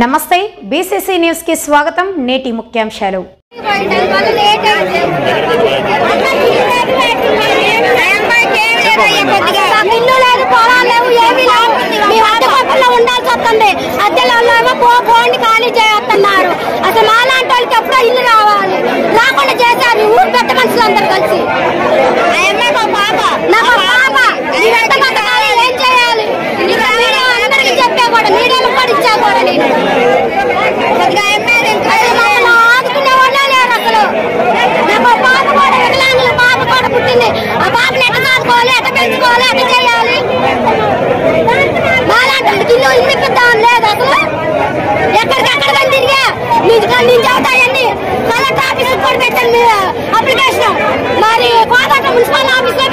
నమస్తే BCC news కి స్వాగతం. నేటి ముఖ్యాంశాలు. ఖాళీ చేస్తున్నారు. అసలు మాలాంటి వాళ్ళకి ఎప్పుడో ఇల్లు రావాలి రాకుండా చేశారు. ఊరు పెద్ద మనుషులందరూ కలిసి ఏం చేయాలి అందరికి చెప్పా కూడా మీడియాలో కూడా ఇచ్చా కూడా నేను ఆదుకునే వాళ్ళే లేరు. అసలు నాకు పాప కూడా వికలాంగుల పాప కూడా పుట్టింది. ఆ పాపని ఎట్లా ఆదుకోవాలి, ఎట్లా పెంచుకోవాలి, ఎట్లా చేయాలి. మాలాంటి ఇల్లు ఇప్పిద్దామని లేదు. అసలు ఎక్కడికెక్కడ తిరిగా నేను చదువుతాయండి. కలెక్టర్ ఆఫీస్ కూడా పెట్టాను అప్లికేషన్. మరి కోదాట మున్సిపల్ ఆఫీస్ లో